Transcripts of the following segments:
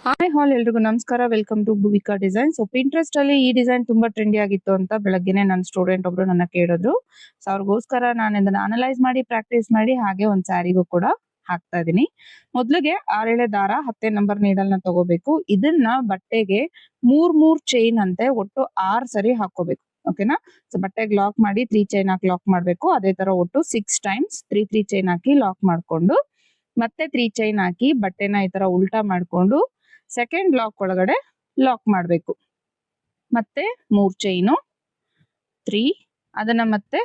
Hi all ಎಲ್ರಿಗೂ ನಮಸ್ಕಾರ. Welcome to Bhuvika design. So Pinterest ಅಲ್ಲಿ ಈ ಡಿಸೈನ್ ತುಂಬಾ ಟ್ರೆಂಡಿ ಆಗಿತ್ತು ಅಂತ ಬೆಳಗ್ಗೆನೆ ನನ್ನ ಸ್ಟೂಡೆಂಟ್ ಒಬ್ರು ನನ್ನ ಕೇಳಿದ್ರು. ಸೊ ಅವ್ರಿಗೋಸ್ಕರ ನಾನು ಇದನ್ನ ಅನಲೈಸ್ ಮಾಡಿ ಪ್ರಾಕ್ಟೀಸ್ ಮಾಡಿ ಹಾಗೆ ಒಂದ್ ಸ್ಯಾರಿಗೂ ಕೂಡ ಹಾಕ್ತಾ ಇದೀನಿ. ಮೊದ್ಲಿಗೆ 6 ಎಳೆ ದಾರ 10 ನಂಬರ್ ನೀಡಲ್ ನ ತಗೋಬೇಕು. ಇದನ್ನ ಬಟ್ಟೆಗೆ ಮೂರ್ ಚೈನ್ ಅಂತೆ ಒಟ್ಟು 6 ಸರಿ ಹಾಕೋಬೇಕು. ಓಕೆನಾ. ಸೊ ಬಟ್ಟೆಗೆ ಲಾಕ್ ಮಾಡಿ 3 ಚೈನ್ ಹಾಕಿ ಲಾಕ್ ಮಾಡ್ಬೇಕು. ಅದೇ ತರ ಒಟ್ಟು 6 ಟೈಮ್ಸ್ 3 ಚೈನ್ ಹಾಕಿ ಲಾಕ್ ಮಾಡ್ಕೊಂಡು ಮತ್ತೆ 3 ಚೈನ್ ಹಾಕಿ ಬಟ್ಟೆನ ಈ ತರ ಉಲ್ಟಾ ಮಾಡ್ಕೊಂಡು ಸೆಕೆಂಡ್ ಲಾಕ್ ಒಳಗಡೆ ಲಾಕ್ ಮಾಡಬೇಕು. ಮತ್ತೆ 3 ಚೈನು 3 ಅದನ್ನ ಮತ್ತೆ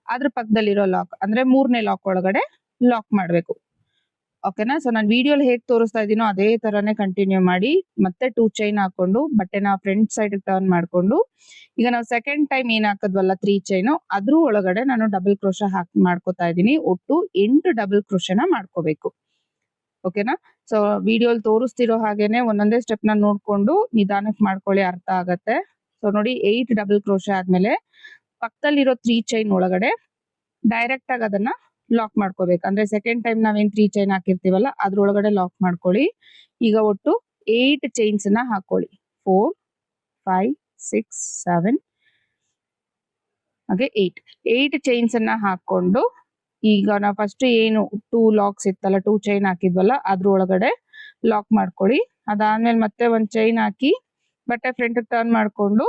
ಅದ್ರ ಪಕ್ಕದಲ್ಲಿರೋ ಲಾಕ್ ಅಂದ್ರೆ 3ನೇ ಲಾಕ್ ಒಳಗಡೆ ಲಾಕ್ ಮಾಡಬೇಕು. ಓಕೆನಾ. ಸೊ ನಾನು ವಿಡಿಯೋಲಿ ಹೇಗೆ ತೋರಿಸ್ತಾ ಇದೀನೋ ಅದೇ ತರಾನೇ ಕಂಟಿನ್ಯೂ ಮಾಡಿ ಮತ್ತೆ 2 ಚೈನ್ ಹಾಕೊಂಡು ಬಟ್ಟೆನ ಫ್ರಂಟ್ ಸೈಡ್ ಟರ್ನ್ ಮಾಡ್ಕೊಂಡು ಈಗ ನಾವು ಸೆಕೆಂಡ್ ಟೈಮ್ ಏನ್ ಹಾಕದ್ವಲ್ಲ 3 ಚೈನು ಅದ್ರ ಒಳಗಡೆ ನಾನು ಡಬಲ್ ಕ್ರೋಶೆ ಮಾಡ್ಕೋತಾ ಇದೀನಿ. ಒಟ್ಟು 8 ಡಬಲ್ ಕ್ರೋಶೆನ ಮಾಡ್ಕೋಬೇಕು. ಓಕೆನಾ. ಸೊ ವಿಡಿಯೋಲಿ ತೋರಿಸ್ತಿರೋ ಹಾಗೇನೆ ಒಂದೊಂದೇ ಸ್ಟೆಪ್ ನ ನೋಡ್ಕೊಂಡು ನಿಧಾನಕ್ಕೆ ಮಾಡ್ಕೊಳ್ಳಿ, ಅರ್ಥ ಆಗತ್ತೆ. ಸೊ ನೋಡಿ 8 ಡಬಲ್ ಕ್ರೋಶೆ ಆದ್ಮೇಲೆ ಪಕ್ಕದಲ್ಲಿರೋ 3 ಚೈನ್ ಒಳಗಡೆ ಡೈರೆಕ್ಟ್ ಆಗಿ ಅದನ್ನ ಲಾಕ್ ಮಾಡ್ಕೋಬೇಕು. ಅಂದ್ರೆ ಸೆಕೆಂಡ್ ಟೈಮ್ ನಾವೇನ್ 3 ಚೈನ್ ಹಾಕಿರ್ತೀವಲ್ಲ ಅದ್ರೊಳಗಡೆ ಲಾಕ್ ಮಾಡ್ಕೊಳ್ಳಿ. ಈಗ ಒಟ್ಟು 8 ಚೈನ್ಸ್ ನ ಹಾಕೊಳ್ಳಿ. 4 5 6 7 ಹಾಗೆ 8 ಚೈನ್ಸ್ ಅನ್ನ ಹಾಕೊಂಡು ಈಗ ನಾವು ಫಸ್ಟ್ ಏನು 2 ಲಾಕ್ಸ್ ಇತ್ತಲ್ಲ 2 ಚೈನ್ ಹಾಕಿದ್ವಲ್ಲ ಅದ್ರೊಳಗಡೆ ಲಾಕ್ ಮಾಡ್ಕೊಳ್ಳಿ. ಅದಾದ್ಮೇಲೆ ಮತ್ತೆ ಒಂದ್ ಚೈನ್ ಹಾಕಿ ಬಟ್ಟೆ ಫ್ರಂಟ್ ಟರ್ನ್ ಮಾಡ್ಕೊಂಡು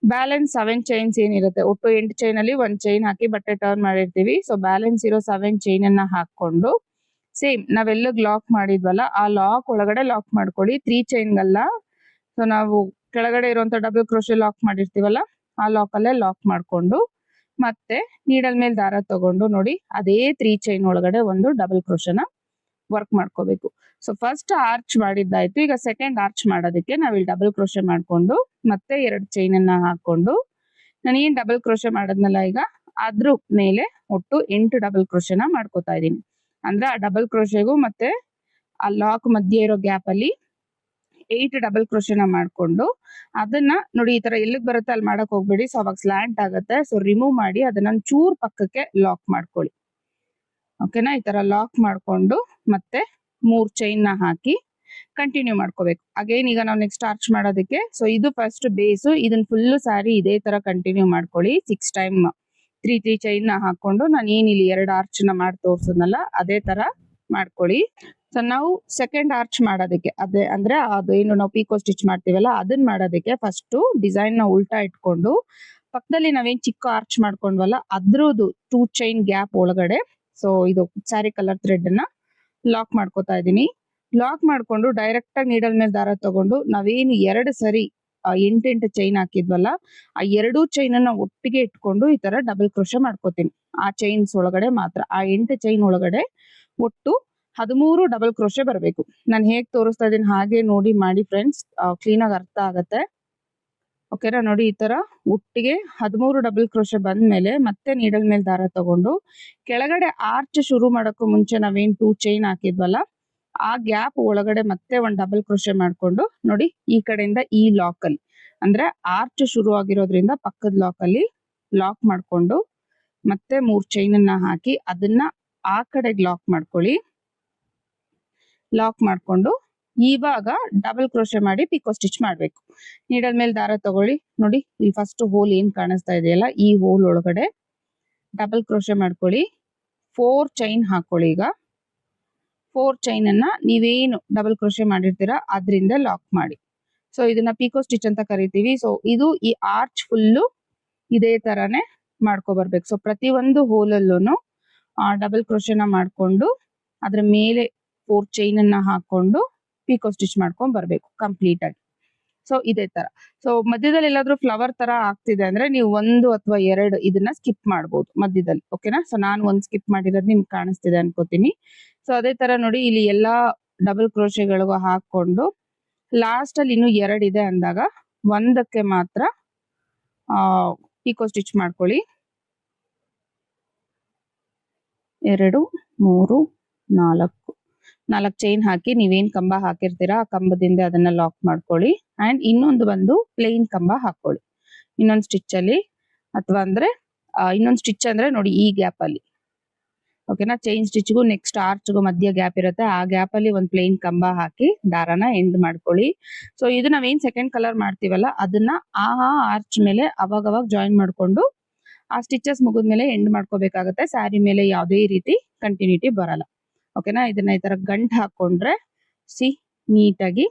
ಬ್ಯಾಲೆನ್ಸ್ 7 ಚೈನ್ಸ್ ಏನಿರುತ್ತೆ ಒಟ್ಟು 8 ಚೈನ್ ಅಲ್ಲಿ ಒಂದ್ ಚೈನ್ ಹಾಕಿ ಬಟ್ಟೆ ಟರ್ನ್ ಮಾಡಿರ್ತೀವಿ. ಸೊ ಬ್ಯಾಲೆನ್ಸ್ ಇರೋ 7 ಚೈನ್ ಅನ್ನ ಹಾಕೊಂಡು ಸೇಮ್ ನಾವೆಲ್ಲಗ್ ಲಾಕ್ ಮಾಡಿದ್ವಲ್ಲ ಆ ಲಾಕ್ ಒಳಗಡೆ ಲಾಕ್ ಮಾಡ್ಕೊಳ್ಳಿ. 3 ಚೈನ್ಗಲ್ಲ. ಸೊ ನಾವು ಕೆಳಗಡೆ ಇರುವಂತ ಡಬಲ್ ಕ್ರೋಶೆ ಲಾಕ್ ಮಾಡಿರ್ತೀವಲ್ಲ ಆ ಲಾಕ್ ಅಲ್ಲೇ ಲಾಕ್ ಮಾಡ್ಕೊಂಡು ಮತ್ತೆ ನೀಡಲ್ ಮೇಲೆ ದಾರ ತಗೊಂಡು ನೋಡಿ ಅದೇ 3 ಚೈನ್ ಒಳಗಡೆ ಒಂದು ಡಬಲ್ ಕ್ರೋಶನ ವರ್ಕ್ ಮಾಡ್ಕೋಬೇಕು. ಸೊ ಫಸ್ಟ್ ಆರ್ಚ್ ಮಾಡಿದ್ದಾಯ್ತು. ಈಗ ಸೆಕೆಂಡ್ ಆರ್ಚ್ ಮಾಡೋದಕ್ಕೆ ನಾವಿಲ್ಲಿ ಡಬಲ್ ಕ್ರೋಶೆ ಮಾಡ್ಕೊಂಡು ಮತ್ತೆ 2 ಚೈನ್ ಅನ್ನ ಹಾಕೊಂಡು ನಾನು ಏನ್ ಡಬಲ್ ಕ್ರೋಶೆ ಮಾಡದ್ನಲ್ಲ ಈಗ ಅದ್ರ ಮೇಲೆ ಒಟ್ಟು 8 ಡಬಲ್ ಕ್ರೋಶೆನ ಮಾಡ್ಕೋತಾ ಇದೀನಿ. ಅಂದ್ರೆ ಆ ಡಬಲ್ ಕ್ರೋಶೆಗೂ ಮತ್ತೆ ಆ ಲಾಕ್ ಮಧ್ಯೆ ಇರೋ ಗ್ಯಾಪ್ ಅಲ್ಲಿ 8 ಡಬಲ್ ಕ್ರೋಶೆನ ಮಾಡ್ಕೊಂಡು ಅದನ್ನ ನೋಡಿ ಈ ತರ ಎಲ್ಲಿಗೆ ಬರುತ್ತೆ ಅಲ್ಲಿ ಮಾಡಕ್ ಹೋಗ್ಬೇಡಿ. ಸೊ ಅವಾಗ ಸ್ಲ್ಯಾಂಟ್ ಆಗುತ್ತೆ. ಸೊ ರಿಮೂವ್ ಮಾಡಿ ಅದನ್ನ ಚೂರ್ ಪಕ್ಕಕ್ಕೆ ಲಾಕ್ ಮಾಡ್ಕೊಳ್ಳಿ. ಓಕೆನಾ. ಈ ತರ ಲಾಕ್ ಮಾಡ್ಕೊಂಡು ಮತ್ತೆ 3 ಚೈನ್ ನ ಹಾಕಿ ಕಂಟಿನ್ಯೂ ಮಾಡ್ಕೋಬೇಕು. ಅಗೇನ್ ಈಗ ನಾವು ನೆಕ್ಸ್ಟ್ ಆರ್ಚ್ ಮಾಡೋದಕ್ಕೆ ಸೊ ಇದು ಫಸ್ಟ್ ಬೇಸು. ಇದನ್ನ ಫುಲ್ ಸ್ಯಾರಿ ಇದೇ ತರ ಕಂಟಿನ್ಯೂ ಮಾಡ್ಕೊಳ್ಳಿ. 6 ಟೈಮ್ 3 ಚೈನ್ ನ ಹಾಕೊಂಡು ನಾನು ಏನಿಲ್ಲಿ 2 ಆರ್ಚ್ ನ ಮಾಡಿ ತೋರ್ಸದ್ನಲ್ಲ ಅದೇ ತರ ಮಾಡ್ಕೊಳ್ಳಿ. ಸೊ ನಾವು ಸೆಕೆಂಡ್ ಆರ್ಚ್ ಮಾಡೋದಕ್ಕೆ ಅದೇ ಅಂದ್ರೆ ಅದೇನು ನಾವು ಪೀಕೋ ಸ್ಟಿಚ್ ಮಾಡ್ತೀವಲ್ಲ ಅದನ್ನ ಮಾಡೋದಕ್ಕೆ ಫಸ್ಟ್ ಡಿಸೈನ್ ನ ಉಲ್ಟಾ ಇಟ್ಕೊಂಡು ಪಕ್ಕದಲ್ಲಿ ನಾವೇನ್ ಚಿಕ್ಕ ಆರ್ಚ್ ಮಾಡ್ಕೊಂಡ್ವಲ್ಲ ಅದ್ರದ್ದು 2 ಚೈನ್ ಗ್ಯಾಪ್ ಒಳಗಡೆ ಸೊ ಇದು ಸ್ಯಾರಿ ಕಲರ್ ಥ್ರೆಡ್ ಅನ್ನ ಲಾಕ್ ಮಾಡ್ಕೋತಾ ಇದೀನಿ. ಲಾಕ್ ಮಾಡ್ಕೊಂಡು ಡೈರೆಕ್ಟ್ ಆಗಿ ನೀಡಲ್ ಮೇಲೆ ದಾರ ತಗೊಂಡು ನಾವೇನು 2 ಸರಿ 8 ಚೈನ್ ಹಾಕಿದ್ವಲ್ಲ ಆ 2 ಚೈನ್ ಅನ್ನ ಒಟ್ಟಿಗೆ ಇಟ್ಕೊಂಡು ಈ ತರ ಡಬಲ್ ಕ್ರೋಶೆ ಮಾಡ್ಕೋತೀನಿ. ಆ ಚೈನ್ಸ್ ಒಳಗಡೆ ಮಾತ್ರ ಆ 8 ಚೈನ್ ಒಳಗಡೆ ಒಟ್ಟು 13 ಡಬಲ್ ಕ್ರೋಶೆ ಬರಬೇಕು. ನಾನು ಹೇಗ್ ತೋರಿಸ್ತಾ ಇದೀನಿ ಹಾಗೆ ನೋಡಿ ಮಾಡಿ ಫ್ರೆಂಡ್ಸ್, ಕ್ಲೀನ್ ಆಗಿ ಅರ್ಥ ಆಗತ್ತೆ. ಓಕೆನಾ. ನೋಡಿ ಈ ತರ ಒಟ್ಟಿಗೆ 13 ಡಬಲ್ ಕ್ರೋಶೆ ಬಂದ್ಮೇಲೆ ಮತ್ತೆ ನೀಡಲ್ ಮೇಲೆ ದಾರ ತಗೊಂಡು ಕೆಳಗಡೆ ಆರ್ಚ್ ಶುರು ಮಾಡಕ್ಕೂ ಮುಂಚೆ ನಾವೇನ್ 2 ಚೈನ್ ಹಾಕಿದ್ವಲ್ಲ ಆ ಗ್ಯಾಪ್ ಒಳಗಡೆ ಮತ್ತೆ ಒಂದ್ ಡಬಲ್ ಕ್ರೋಶೆ ಮಾಡ್ಕೊಂಡು ನೋಡಿ ಈ ಕಡೆಯಿಂದ ಈ ಲಾಕ್ ಅಲ್ಲಿ ಅಂದ್ರೆ ಆರ್ಚ್ ಶುರು ಆಗಿರೋದ್ರಿಂದ ಪಕ್ಕದ ಲಾಕ್ ಅಲ್ಲಿ ಲಾಕ್ ಮಾಡ್ಕೊಂಡು ಮತ್ತೆ 3 ಚೈನ್ ಅನ್ನ ಹಾಕಿ ಅದನ್ನ ಆ ಕಡೆಗೆ ಲಾಕ್ ಮಾಡ್ಕೊಳ್ಳಿ. ಲಾಕ್ ಮಾಡ್ಕೊಂಡು ಇವಾಗ ಡಬಲ್ ಕ್ರೋಶೆ ಮಾಡಿ ಪಿಕೋ ಸ್ಟಿಚ್ ಮಾಡ್ಬೇಕು. ನೀಡಲ್ ಮೇಲೆ ದಾರ ತಗೊಳ್ಳಿ. ನೋಡಿ ಇಲ್ಲಿ ಫಸ್ಟ್ ಹೋಲ್ ಏನ್ ಕಾಣಿಸ್ತಾ ಇದೆಯಲ್ಲ ಈ ಹೋಲ್ ಒಳಗಡೆ ಡಬಲ್ ಕ್ರೋಶೆ ಮಾಡ್ಕೊಳ್ಳಿ. 4 ಚೈನ್ ಹಾಕೊಳ್ಳಿ. ಈಗ 4 ಚೈನ್ ಅನ್ನ ನೀವೇನು ಡಬಲ್ ಕ್ರೋಶೆ ಮಾಡಿರ್ತೀರಾ ಅದ್ರಿಂದ ಲಾಕ್ ಮಾಡಿ. ಸೊ ಇದನ್ನ ಪಿಕೋ ಸ್ಟಿಚ್ ಅಂತ ಕರಿತೀವಿ. ಸೊ ಇದು ಈ ಆರ್ಚ್ ಫುಲ್ಲು ಇದೇ ತರಾನೇ ಮಾಡ್ಕೊ ಬರ್ಬೇಕು. ಸೊ ಪ್ರತಿ ಒಂದು ಹೋಲಲ್ಲೂ ಡಬಲ್ ಕ್ರೋಶೆನ ಮಾಡ್ಕೊಂಡು ಅದ್ರ ಮೇಲೆ 4 ಚೈನ್ ಅನ್ನ ಹಾಕೊಂಡು ಪಿಕೋ ಸ್ಟಿಚ್ ಮಾಡ್ಕೊಂಡ್ ಬರ್ಬೇಕು ಕಂಪ್ಲೀಟ್ ಆಗಿ. ಸೊ ಇದೇ ತರ. ಸೊ ಮಧ್ಯದಲ್ಲಿ ಎಲ್ಲಾದ್ರೂ ಫ್ಲವರ್ ತರ ಆಗ್ತಿದೆ ಅಂದ್ರೆ ನೀವು 1 ಅಥವಾ 2 ಇದನ್ನ ಸ್ಕಿಪ್ ಮಾಡ್ಬೋದು ಮಧ್ಯದಲ್ಲಿ. ಓಕೆನಾ. ಸೊ ನಾನು ಒಂದ್ ಸ್ಕಿಪ್ ಮಾಡಿರೋದು ನಿಮ್ಗೆ ಕಾಣಿಸ್ತಿದೆ ಅನ್ಕೋತೀನಿ. ಸೊ ಅದೇ ತರ ನೋಡಿ ಇಲ್ಲಿ ಎಲ್ಲಾ ಡಬಲ್ ಕ್ರೋಶೆಗಳಿಗೂ ಹಾಕೊಂಡು ಲಾಸ್ಟ್ ಅಲ್ಲಿ ಇನ್ನು 2 ಇದೆ ಅಂದಾಗ ಒಂದಕ್ಕೆ ಮಾತ್ರ ಪಿಕೋ ಸ್ಟಿಚ್ ಮಾಡ್ಕೊಳ್ಳಿ. 2 3 4 ಚೈನ್ ಹಾಕಿ ನೀವೇನ್ ಕಂಬ ಹಾಕಿರ್ತೀರಾ ಆ ಕಂಬದಿಂದ ಅದನ್ನ ಲಾಕ್ ಮಾಡ್ಕೊಳ್ಳಿ. ಅಂಡ್ ಇನ್ನೊಂದು ಬಂದು ಪ್ಲೇನ್ ಕಂಬ ಹಾಕೊಳ್ಳಿ ಇನ್ನೊಂದು ಸ್ಟಿಚ್ ಅಲ್ಲಿ. ಅಥವಾ ಅಂದ್ರೆ ಇನ್ನೊಂದು ಸ್ಟಿಚ್ ಅಂದ್ರೆ ನೋಡಿ ಈ ಗ್ಯಾಪ್ ಅಲ್ಲಿ ಓಕೆನಾ. ಚೈನ್ ಸ್ಟಿಚ್ಗೂ ನೆಕ್ಸ್ಟ್ ಆರ್ಚ್ಗೂ ಮಧ್ಯ ಗ್ಯಾಪ್ ಇರುತ್ತೆ, ಆ ಗ್ಯಾಪ್ ಅಲ್ಲಿ ಒಂದು ಪ್ಲೇನ್ ಕಂಬ ಹಾಕಿ ದಾರನ ಎಂಡ್ ಮಾಡ್ಕೊಳ್ಳಿ. ಸೊ ಇದು ನಾವೇನ್ ಸೆಕೆಂಡ್ ಕಲರ್ ಮಾಡ್ತೀವಲ್ಲ ಅದನ್ನ ಆ ಆರ್ಚ್ ಮೇಲೆ ಅವಾಗ ಜಾಯಿನ್ ಮಾಡ್ಕೊಂಡು ಆ ಸ್ಟಿಚಸ್ ಮುಗಿದ್ಮೇಲೆ ಎಂಡ್ ಮಾಡ್ಕೋಬೇಕಾಗತ್ತೆ. ಸ್ಯಾರಿ ಮೇಲೆ ಯಾವುದೇ ರೀತಿ ಕಂಟಿನ್ಯೂಟಿ ಬರಲ್ಲ. ಓಕೆನಾ. ಇದನ್ನ ಈ ತರ ಗಂಟ್ ಹಾಕೊಂಡ್ರೆ ನೀಟಾಗಿ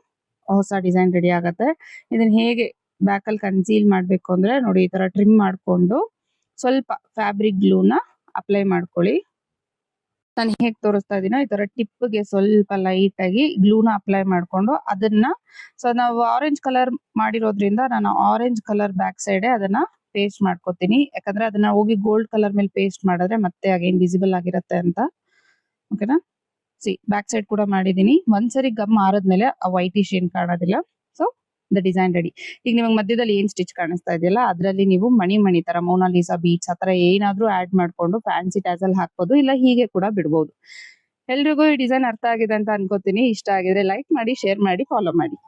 ಹೊಸ ಡಿಸೈನ್ ರೆಡಿ ಆಗತ್ತೆ. ಇದನ್ನ ಹೇಗೆ ಬ್ಯಾಕ್ ಅಲ್ಲಿ ಕನ್ಸೀಲ್ ಮಾಡ್ಬೇಕು ಅಂದ್ರೆ ನೋಡಿ, ಈ ತರ ಟ್ರಿಮ್ ಮಾಡ್ಕೊಂಡು ಸ್ವಲ್ಪ ಫ್ಯಾಬ್ರಿಕ್ ಗ್ಲೂನ ಅಪ್ಲೈ ಮಾಡ್ಕೊಳ್ಳಿ. ನಾನು ಹೇಗೆ ತೋರಿಸ್ತಾ ಇದೀನೋ ಈ ತರ ಟಿಪ್ಗೆ ಸ್ವಲ್ಪ ಲೈಟ್ ಆಗಿ ಗ್ಲೂನ ಅಪ್ಲೈ ಮಾಡ್ಕೊಂಡು ಅದನ್ನ, ಸೊ ನಾವು ಆರೆಂಜ್ ಕಲರ್ ಮಾಡಿರೋದ್ರಿಂದ ನಾನು ಆರೆಂಜ್ ಕಲರ್ ಬ್ಯಾಕ್ ಸೈಡ್ ಅದನ್ನ ಪೇಸ್ಟ್ ಮಾಡ್ಕೋತೀನಿ. ಯಾಕಂದ್ರೆ ಅದನ್ನ ಹೋಗಿ ಗೋಲ್ಡ್ ಕಲರ್ ಮೇಲೆ ಪೇಸ್ಟ್ ಮಾಡಿದ್ರೆ ಮತ್ತೆ ಅಗೇನ್ ವಿಸಿಬಲ್ ಆಗಿರುತ್ತೆ ಅಂತ. ಓಕೆನಾ. ಬ್ಯಾಕ್ ಸೈಡ್ ಕೂಡ ಮಾಡಿದೀನಿ. ಒಂದ್ಸರಿ ಗಮ್ ಆರದ್ಮೇಲೆ ಆ ವೈಟಿಶ್ ಏನ್ ಕಾಣೋದಿಲ್ಲ. So the design ready. ಈಗ ನಿಮಗೆ ಮಧ್ಯದಲ್ಲಿ ಏನ್ ಸ್ಟಿಚ್ ಕಾಣಿಸ್ತಾ ಇದೆಯಲ್ಲ ಅದ್ರಲ್ಲಿ ನೀವು ಮಣಿ ತರ ಮೋನಾಲಿಸಾ ಬೀಟ್ಸ್ ಆತರ ಏನಾದ್ರೂ ಆಡ್ ಮಾಡ್ಕೊಂಡು ಫ್ಯಾನ್ಸಿ ಟ್ಯಾಸಲ್ ಹಾಕ್ಬೋದು, ಇಲ್ಲ ಹೀಗೆ ಕೂಡ ಬಿಡ್ಬೋದು. ಎಲ್ರಿಗೂ ಈ ಡಿಸೈನ್ ಅರ್ಥ ಆಗಿದೆ ಅಂತ ಅನ್ಕೋತೀನಿ. ಇಷ್ಟ ಆಗಿದ್ರೆ ಲೈಕ್ ಮಾಡಿ, ಶೇರ್ ಮಾಡಿ, ಫಾಲೋ ಮಾಡಿ.